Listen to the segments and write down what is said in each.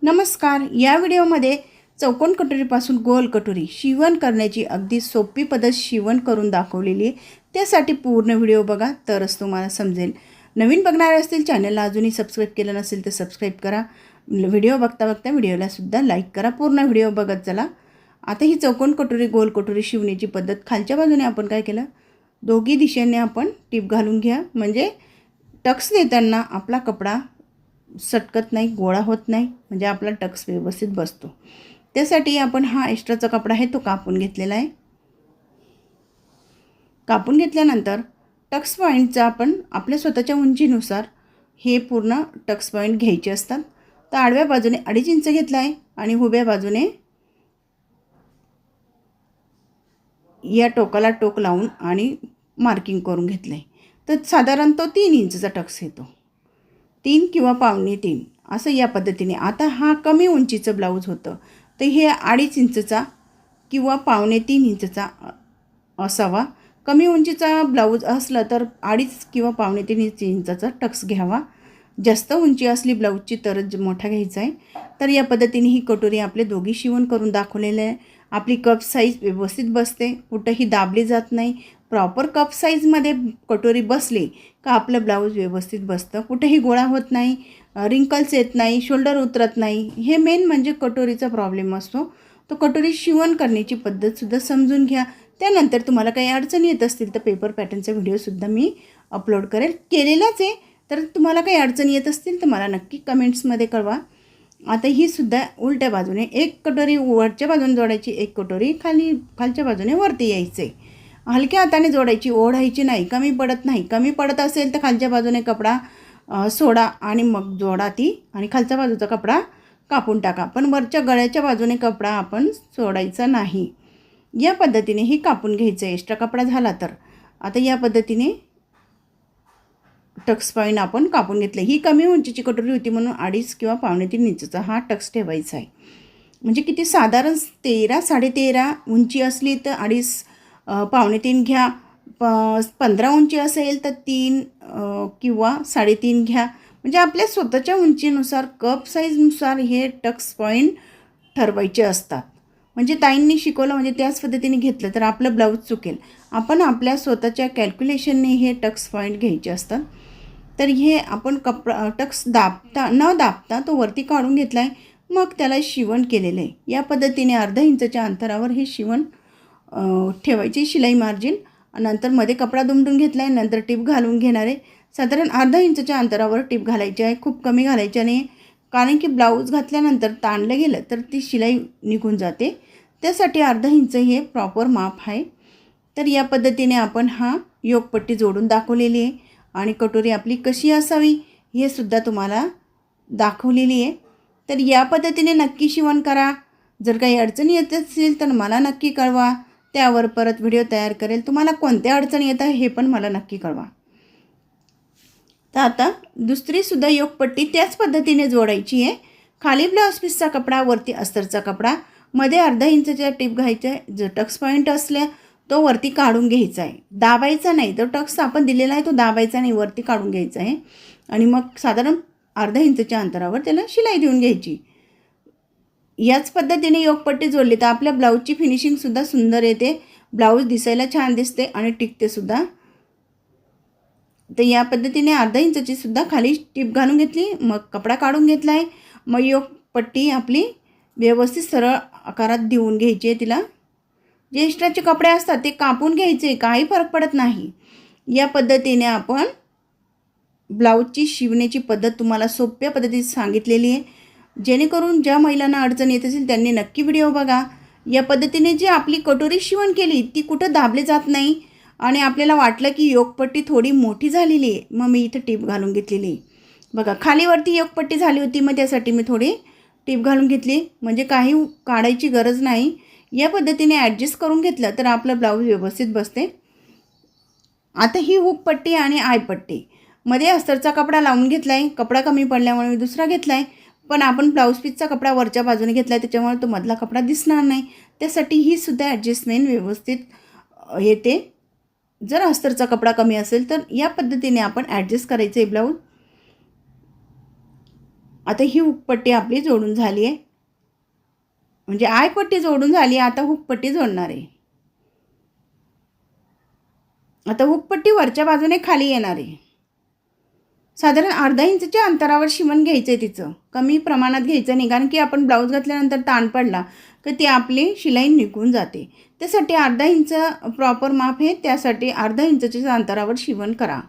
नमस्कार. या व्हिडिओमध्ये चौकोन कटोरीपासून गोल कटोरी शिवण करण्याची अगदी सोपी पद्धत शिवण करून दाखवलेली आहे. त्यासाठी पूर्ण व्हिडिओ बघा तरच तुम्हाला समजेल. नवीन बघणारे असतील चॅनलला अजूनही सबस्क्राईब केलं नसेल तर सबस्क्राईब करा. व्हिडिओ बघता बघता व्हिडिओला सुद्धा लाईक करा. पूर्ण व्हिडिओ बघत चला. आता ही चौकोन कटोरी गोल कटोरी शिवण्याची पद्धत खालच्या बाजूने आपण काय केलं, दोघी दिशेने आपण टीप घालून घ्या. म्हणजे टक्स देताना आपला कपडा सटकत नाही, गोळा होत नाही, म्हणजे आपला टक्स व्यवस्थित बसतो. त्यासाठी आपण हा एक्स्ट्राचा कपडा आहे तो कापून घेतलेला आहे. कापून घेतल्यानंतर टक्स पॉईंटचा आपण आपल्या स्वतःच्या उंचीनुसार हे पूर्ण टक्स पॉईंट घ्यायचे असतात. तर आडव्या बाजूने 2.5 इंच घेतला आहे आणि उभ्या बाजूने या टोकाला टोक लावून आणि मार्किंग करून घेतलं आहे. तर साधारण तो 3 इंचचा टक्स येतो. 3 किंवा पावणे 3 असं या पद्धतीने. आता हा कमी उंचीचं ब्लाऊज होतं तर हे 2.5 इंचचा किंवा पावणे 3 इंचचा असावा. कमी उंचीचा ब्लाऊज असला तर 2.5 किंवा पावणे 3 इंचाचा टक्स घ्यावा. जास्त उंची असली ब्लाऊजची तरच मोठा घ्यायचा आहे. तर या पद्धतीने ही कटोरी आपले दोघी शिवण करून दाखवलेलं आहे. आपली कप साईज व्यवस्थित बसते, कुठंही दाबली जात नाही. प्रॉपर कप साईजमध्ये कटोरी बसली का आपलं ब्लाऊज व्यवस्थित बसतं, कुठेही गोळा होत नाही, रिंकल्स येत नाही, शोल्डर उतरत नाही. हे मेन म्हणजे कटोरीचा प्रॉब्लेम असतो. तो कटोरी शिवण करण्याची पद्धतसुद्धा समजून घ्या. त्यानंतर तुम्हाला काही अडचणी येत असतील तर पेपर पॅटर्नचा व्हिडिओसुद्धा मी अपलोड केलेलाच आहे. तर तुम्हाला काही अडचणी येत असतील तर मला नक्की कमेंट्समध्ये कळवा. आता ही सुद्धा उलट्या बाजूने एक कटोरी वरच्या बाजूने जोडायची, एक कटोरी खालच्या बाजूने वरती यायचे. हलक्या हाताने जोडायची, ओढायची नाही, कमी पडत नाही. कमी पडत असेल तर खालच्या बाजूने कपडा सोडा आणि मग जोडा ती आणि खालच्या बाजूचा कपडा कापून टाका. पण वरच्या गळ्याच्या बाजूने कपडा आपण सोडायचा नाही. या पद्धतीने ही कापून घ्यायचं आहे एक्स्ट्रा कपडा झाला तर. आता या पद्धतीने टक्स पॉईंट आपण कापून घेतलं. ही कमी उंचीची कटोरी होती म्हणून 2.5 किंवा पावणे 3 इंचचा हा टक्स ठेवायचा आहे. म्हणजे किती साधारण 13 13.5 उंची असली तर 2.5 पावणे 3 घ्या. 15 उंची असेल तर 3 किंवा 3.5 घ्या. म्हणजे आपल्या स्वतःच्या उंचीनुसार कप साईजनुसार हे टक्स पॉईंट ठरवायचे असतात. म्हणजे ताईंनी शिकवलं म्हणजे त्याच पद्धतीने घेतलं तर आपलं ब्लाऊज चुकेल. आपण आपल्या स्वतःच्या कॅल्क्युलेशनने हे टक्स पॉईंट घ्यायचे असतात. तर हे आपण टक्स न दाबता तो वरती काढून घेतला आहे, मग त्याला शिवण केलेलं आहे. या पद्धतीने अर्धा इंचच्या अंतरावर हे शिवण ठेवायची शिलाई मार्जिन. नंतर मध्ये कपडा दुमडून घेतला आहे, नंतर टीप घालून घेणार आहे. साधारण अर्धा इंचच्या अंतरावर टीप घालायची आहे, खूप कमी घालायची नाही. कारण की ब्लाऊज घातल्यानंतर ताणलं गेलं तर ती शिलाई निघून जाते. त्यासाठी अर्धा इंच हे प्रॉपर माप आहे. तर या पद्धतीने आपण हा योगपट्टी जोडून दाखवलेली आहे आणि कटोरी आपली कशी असावी हे सुद्धा तुम्हाला दाखवलेली आहे. तर या पद्धतीने नक्की शिवण करा. जर काही अडचणी येत असतील तर मला नक्की कळवा. त्यावर परत व्हिडिओ तयार करेल. तुम्हाला कोणत्या अडचणी येतात हे पण मला नक्की कळवा. तर आता दुसरीसुद्धा योगपट्टी त्याच पद्धतीने जोडायची आहे. खाली ब्लाऊज पीसचा कपडा, वरती अस्तरचा कपडा, मध्ये अर्धा इंचच्या टीप घ्यायच्या आहे. जो टक्स पॉईंट असल्या तो वरती काढून घ्यायचा आहे, दाबायचा नाही. तो टक्स आपण दिलेला आहे तो दाबायचा नाही, वरती काढून घ्यायचा आहे. आणि मग साधारण अर्धा इंचच्या अंतरावर त्याला शिलाई देऊन घ्यायची. याच पद्धतीने योगपट्टी जोडली तर आपल्या ब्लाऊजची फिनिशिंगसुद्धा सुंदर येते, ब्लाऊज दिसायला छान दिसते आणि टिकतेसुद्धा. तर या पद्धतीने अर्धा इंचची सुद्धा खाली टीप घालून घेतली, मग कपडा काढून घेतला आहे. मग योगपट्टी आपली व्यवस्थित सरळ आकारात देऊन घ्यायची आहे. तिला जे एक्स्ट्राचे कपडे असतात ते कापून घ्यायचे, काही फरक पडत नाही. या पद्धतीने आपण ब्लाऊजची शिवण्याची पद्धत तुम्हाला सोप्या पद्धतीत सांगितलेली आहे. जेणेकरून ज्या महिलांना अडचण येत असेल त्यांनी नक्की व्हिडिओ बघा. या पद्धतीने जी आपली कटोरी शिवण केली ती कुठं दाबले जात नाही. आणि आपल्याला वाटलं की योगपट्टी थोडी मोठी झालेली आहे, मग मी इथं टीप घालून घेतलेली आहे. बघा खालीवरती योगपट्टी झाली होती, मग त्यासाठी मी थोडी टीप घालून घेतली. म्हणजे काही काढायची गरज नाही. या पद्धतीने ॲडजस्ट करून घेतलं तर आपलं ब्लाऊज व्यवस्थित बसते. आता ही हुकपट्टी आणि आयपट्टी मध्ये अस्तरचा कपडा लावून घेतला आहे. कपडा कमी पडल्यामुळे मी दुसरा घेतला आहे. पण आपण ब्लाऊज पीसचा कपडा वरच्या बाजूने घेतला आहे, त्याच्यामुळे तो मधला कपडा दिसणार नाही. त्यासाठी ही सुद्धा ॲडजस्टमेंट व्यवस्थित येते. जर अस्तरचा कपडा कमी असेल तर या पद्धतीने आपण ॲडजस्ट करायचं आहे ब्लाऊज. आता ही हुकपट्टी आपली जोडून झाली आहे, म्हणजे आयपट्टी जोडून झाली. आता हुकपट्टी जोडणार आहे. आता हुकपट्टी वरच्या बाजूने खाली येणार आहे. साधारण अर्धा इंचच्या अंतरावर शिवण घ्यायचं आहे. तिचं कमी प्रमाणात घ्यायचं नाही, कारण की आपण ब्लाऊज घातल्यानंतर ताण पडला तर ती आपली शिलाई निघून जाते. त्यासाठी अर्धा इंच प्रॉपर माप आहे. त्यासाठी अर्धा इंचच्या अंतरावर शिवण करा.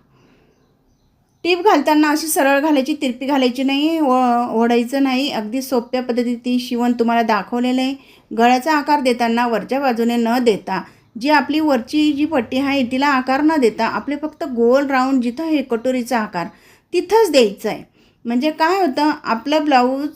टीप घालताना अशी सरळ घालायची, तिरपी घालायची नाही, ओढायचं नाही. अगदी सोप्या पद्धतीने शिवण तुम्हाला दाखवलेलं आहे. गळ्याचा आकार देताना वरच्या बाजूने न देता, जी आपली वरची जी पट्टी आहे तिला आकार न देता आपले फक्त गोल राऊंड जिथं हे कटोरीचा आकार तिथंच द्यायचं आहे. म्हणजे काय होतं, आपलं ब्लाऊज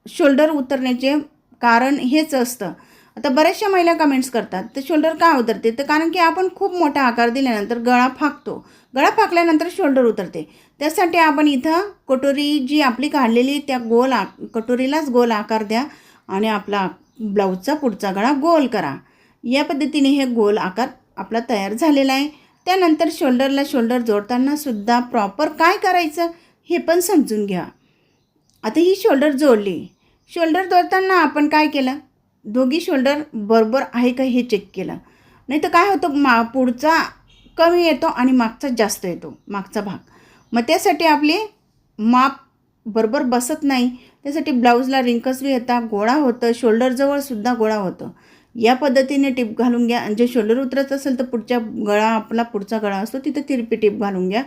शोल्डर उतरण्याचे कारण हेच असतं. आता बऱ्याचशा महिला कमेंट्स करतात तर शोल्डर का उतरते, तर कारण की आपण खूप मोठा आकार दिल्यानंतर गळा फाकतो. गळा फाकल्यानंतर शोल्डर उतरते. त्यासाठी आपण इथं कटोरी जी आपली काढलेली त्या कटोरीलाच गोल आकार द्या आणि आपला ब्लाऊजचा पुढचा गळा गोल करा. या पद्धतीने हे गोल आकार आपला तयार झालेला आहे. त्यानंतर शोल्डरला शोल्डर जोडताना सुद्धा प्रॉपर काय करायचं हे पण समजून घ्या. आता ही शोल्डर जोडली. शोल्डर जोडताना आपण काय केलं, दोघी शोल्डर बरोबर आहे का हे चेक केलं. नाही तर काय होतं, पुढचा कमी येतो आणि मागचा जास्त येतो, मागचा भाग. मग त्यासाठी आपले माप बरोबर बसत नाही. त्यासाठी ब्लाऊजला रिंकल्स येतात, गोळा होतं, शोल्डरजवळसुद्धा गोळा होतं. या पद्धतीने टिप घालून घ्या. आणि जे शोल्डर उतरत असेल तर आपला पुढचा गळा असतो तिथं तिरपी टिप घालून घ्या.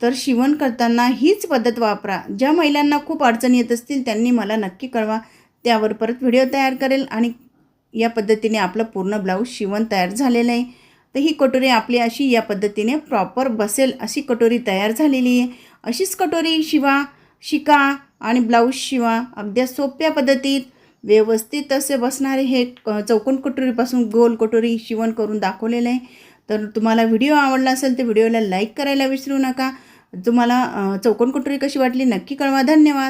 तर शिवण करताना हीच पद्धत वापरा. ज्या महिलांना खूप अडचणी येत असतील त्यांनी मला नक्की कळवा, त्यावर परत व्हिडिओ तयार करेल. आणि या पद्धतीने आपलं पूर्ण ब्लाऊज शिवण तयार झालेलं आहे. तर ही कटोरी आपली अशी या पद्धतीने प्रॉपर बसेल अशी कटोरी तयार झालेली आहे. अशीच कटोरी शिका आणि ब्लाऊज शिवा. अगदी सोप्या पद्धतीत व्यवस्थित असे बसणारे हे चौकोन कटोरीपासून गोल कटोरी शिवण करून दाखवलेलं आहे. तर तुम्हाला व्हिडिओ आवडला असेल तर व्हिडिओला लाईक करायला विसरू नका. तुम्हाला चौकोन कटोरी कशी वाटली नक्की कळवा. धन्यवाद.